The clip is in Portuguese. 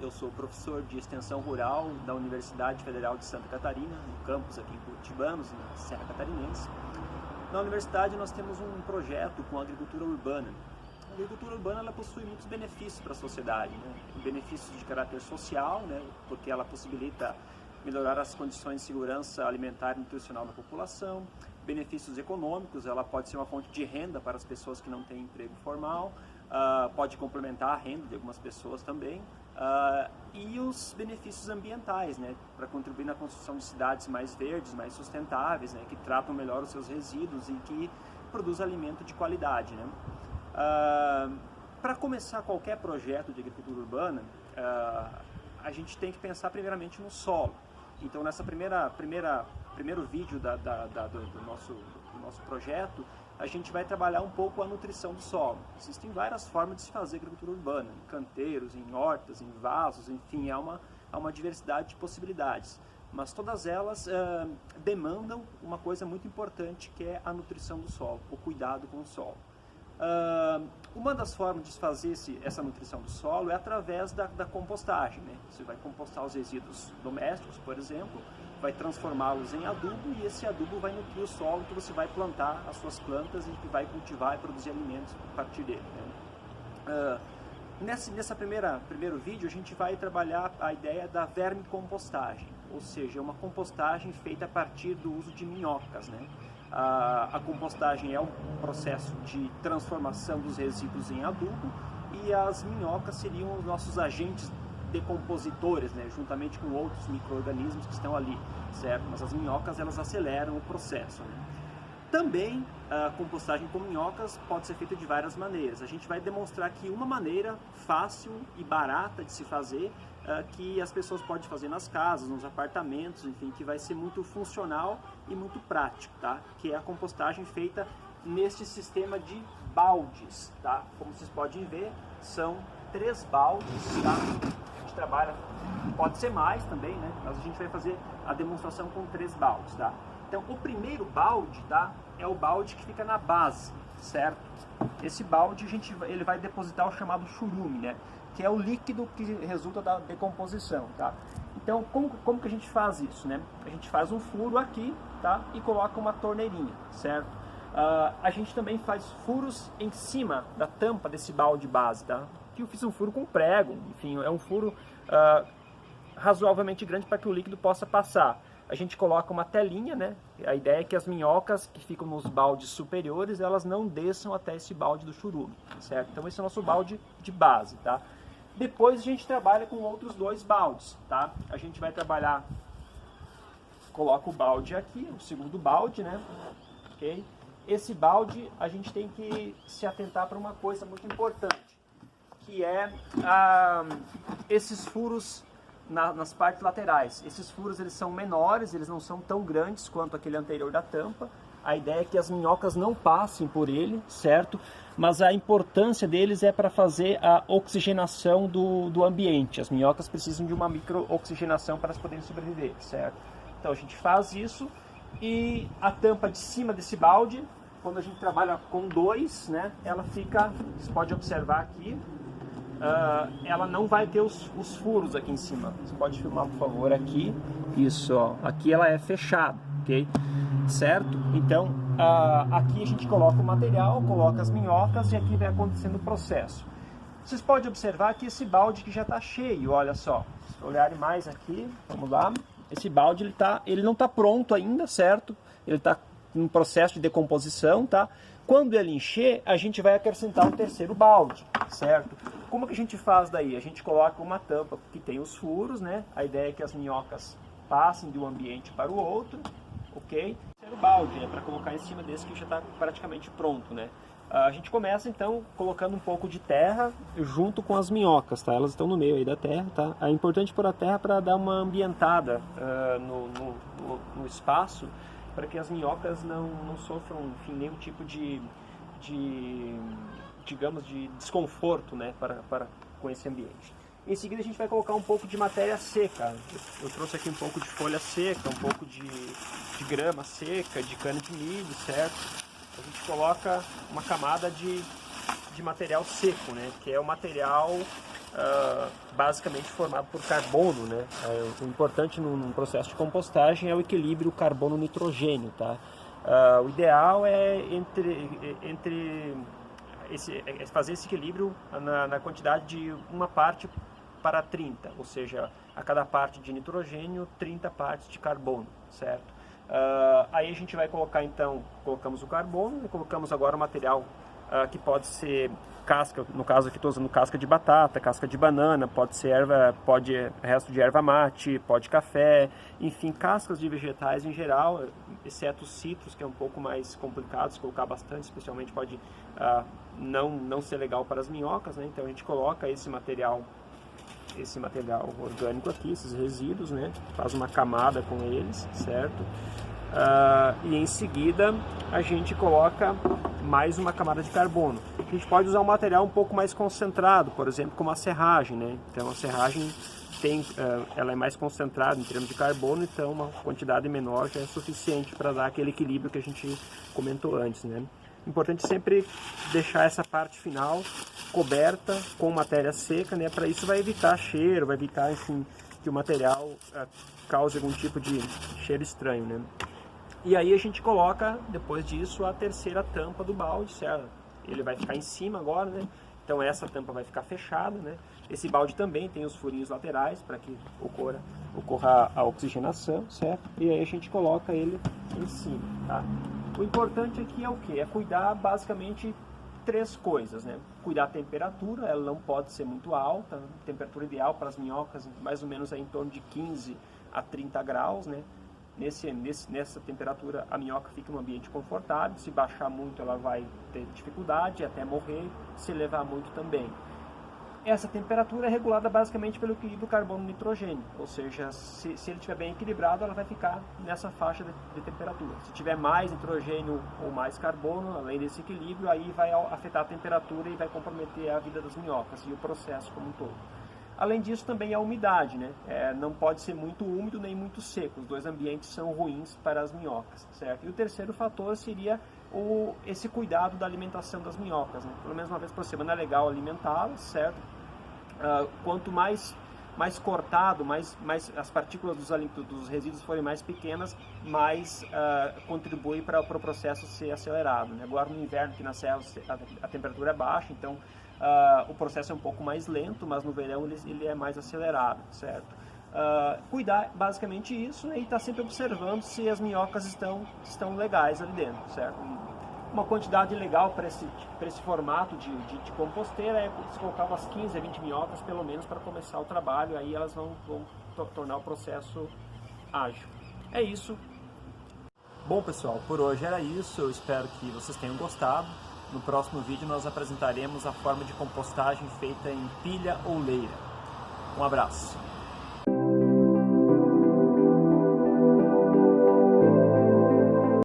eu sou professor de extensão rural da Universidade Federal de Santa Catarina, no campus aqui em Curitibanos, na Serra Catarinense. Na universidade nós temos um projeto com a agricultura urbana. A agricultura urbana ela possui muitos benefícios para a sociedade, né? Benefícios de caráter social, né? Porque ela possibilita melhorar as condições de segurança alimentar e nutricional da população. Benefícios econômicos, ela pode ser uma fonte de renda para as pessoas que não têm emprego formal, pode complementar a renda de algumas pessoas também, e os benefícios ambientais, né, para contribuir na construção de cidades mais verdes, mais sustentáveis, né, que tratam melhor os seus resíduos e que produzem alimento de qualidade, né. Para começar qualquer projeto de agricultura urbana, a gente tem que pensar primeiramente no solo. Então, nessa primeiro vídeo do nosso projeto, a gente vai trabalhar um pouco a nutrição do solo. Existem várias formas de se fazer agricultura urbana, em canteiros, em hortas, em vasos, enfim, há uma diversidade de possibilidades. Mas todas elas demandam uma coisa muito importante, que é a nutrição do solo, o cuidado com o solo. Uma das formas de fazer essa nutrição do solo é através da compostagem, né? Você vai compostar os resíduos domésticos, por exemplo, vai transformá-los em adubo e esse adubo vai nutrir o solo que você vai plantar as suas plantas e que vai cultivar e produzir alimentos a partir dele, né? Nesse primeiro vídeo a gente vai trabalhar a ideia da vermicompostagem, ou seja, uma compostagem feita a partir do uso de minhocas, né? A compostagem é um processo de transformação dos resíduos em adubo e as minhocas seriam os nossos agentes decompositores, né, juntamente com outros micro-organismos que estão ali, certo? Mas as minhocas elas aceleram o processo, né? Também a compostagem com minhocas pode ser feita de várias maneiras. A gente vai demonstrar que uma maneira fácil e barata de se fazer, que as pessoas podem fazer nas casas, nos apartamentos, enfim, que vai ser muito funcional e muito prático, tá? Que é a compostagem feita neste sistema de baldes, tá? Como vocês podem ver, são 3 baldes, tá? A gente trabalha, pode ser mais também, né? Mas a gente vai fazer a demonstração com 3 baldes, tá? Então, o primeiro balde, tá? É o balde que fica na base, certo? Esse balde ele vai depositar o chamado churume, né? Que é o líquido que resulta da decomposição, tá? Então, como que a gente faz isso, né? A gente faz um furo aqui, tá? E coloca uma torneirinha, certo? A gente também faz furos em cima da tampa desse balde base, tá? Que eu fiz um furo com prego, enfim, é um furo razoavelmente grande para que o líquido possa passar. A gente coloca uma telinha, né? A ideia é que as minhocas que ficam nos baldes superiores, elas não desçam até esse balde do churume, certo? Então esse é o nosso balde de base, tá? Depois a gente trabalha com outros 2 baldes, tá? A gente vai trabalhar, coloca o balde aqui, o segundo balde, né? Ok? Esse balde a gente tem que se atentar para uma coisa muito importante, que é esses furos nas partes laterais. Esses furos eles são menores, eles não são tão grandes quanto aquele anterior da tampa. A ideia é que as minhocas não passem por ele, certo? Mas a importância deles é para fazer a oxigenação do ambiente. As minhocas precisam de uma micro-oxigenação para elas poderem sobreviver, certo? Então a gente faz isso e a tampa de cima desse balde, quando a gente trabalha com 2, né? Ela fica, você pode observar aqui, ela não vai ter os furos aqui em cima. Você pode filmar, por favor, aqui. Isso, ó. Aqui ela é fechada, ok? Certo? Então, aqui a gente coloca o material, coloca as minhocas e aqui vai acontecendo o processo. Vocês podem observar que esse balde que já está cheio, olha só. Se olharem mais aqui, vamos lá. Esse balde ele não está pronto ainda, certo? Ele está em processo de decomposição, tá? Quando ele encher, a gente vai acrescentar um terceiro balde, certo? Como que a gente faz daí? A gente coloca uma tampa que tem os furos, né? A ideia é que as minhocas passem de um ambiente para o outro, ok? Terceiro balde, né? Para colocar em cima desse que já está praticamente pronto, né? A gente começa então colocando um pouco de terra junto com as minhocas, tá? Elas estão no meio aí da terra, tá? É importante pôr a terra para dar uma ambientada no espaço, para que as minhocas não sofram, enfim, nenhum tipo de digamos, de desconforto, né, com esse ambiente. Em seguida a gente vai colocar um pouco de matéria seca. Eu trouxe aqui um pouco de folha seca, um pouco de grama seca, de cana de milho, certo? A gente coloca uma camada de material seco, né, que é o material basicamente formado por carbono, né? O importante num processo de compostagem é o equilíbrio carbono-nitrogênio, tá? O ideal é fazer esse equilíbrio na quantidade de uma parte para 30, ou seja, a cada parte de nitrogênio, 30 partes de carbono, certo? Aí a gente vai colocar, então, colocamos o carbono e colocamos agora o material que pode ser casca, no caso aqui estou usando casca de batata, casca de banana, pode ser resto de erva mate, pó de café, enfim, cascas de vegetais em geral, exceto os citros, que é um pouco mais complicado, se colocar bastante, especialmente pode não ser legal para as minhocas, né? Então a gente coloca esse material orgânico aqui, esses resíduos, né? Faz uma camada com eles, certo? E em seguida a gente coloca mais uma camada de carbono. A gente pode usar um material um pouco mais concentrado, por exemplo, como a serragem, né? Então a serragem ela é mais concentrada em termos de carbono, então uma quantidade menor já é suficiente para dar aquele equilíbrio que a gente comentou antes, né? Importante sempre deixar essa parte final coberta com matéria seca, né? Para isso vai evitar cheiro, vai evitar, enfim, que o material cause algum tipo de cheiro estranho, né? E aí a gente coloca, depois disso, a terceira tampa do balde, certo? Ele vai ficar em cima agora, né? Então essa tampa vai ficar fechada, né? Esse balde também tem os furinhos laterais para que ocorra a oxigenação, certo? E aí a gente coloca ele em cima, tá? O importante aqui é o que? É cuidar basicamente três coisas, né? Cuidar a temperatura, ela não pode ser muito alta, a temperatura ideal para as minhocas mais ou menos é em torno de 15 a 30 graus, né? Nessa temperatura a minhoca fica em um ambiente confortável, se baixar muito ela vai ter dificuldade até morrer, se elevar muito também. Essa temperatura é regulada basicamente pelo equilíbrio carbono-nitrogênio, ou seja, se ele estiver bem equilibrado, ela vai ficar nessa faixa de temperatura. Se tiver mais nitrogênio ou mais carbono, além desse equilíbrio, aí vai afetar a temperatura e vai comprometer a vida das minhocas e o processo como um todo. Além disso, também a umidade, né? Não pode ser muito úmido nem muito seco, os dois ambientes são ruins para as minhocas, certo? E o terceiro fator seria esse cuidado da alimentação das minhocas, né? Pelo menos uma vez por semana é legal alimentá-las, certo? Quanto mais cortado, mais as partículas dos resíduos forem mais pequenas, mais contribui para o processo ser acelerado, né? Agora no inverno, que na serra a temperatura é baixa, então o processo é um pouco mais lento, mas no verão ele é mais acelerado, certo? Cuidar basicamente isso, né? E estar sempre observando se as minhocas estão legais ali dentro, certo? Uma quantidade legal para esse formato de composteira é se colocar umas 15 a 20 minhocas pelo menos para começar o trabalho, aí elas vão tornar o processo ágil. É isso. Bom pessoal, por hoje era isso, eu espero que vocês tenham gostado. No próximo vídeo nós apresentaremos a forma de compostagem feita em pilha ou leira. Um abraço.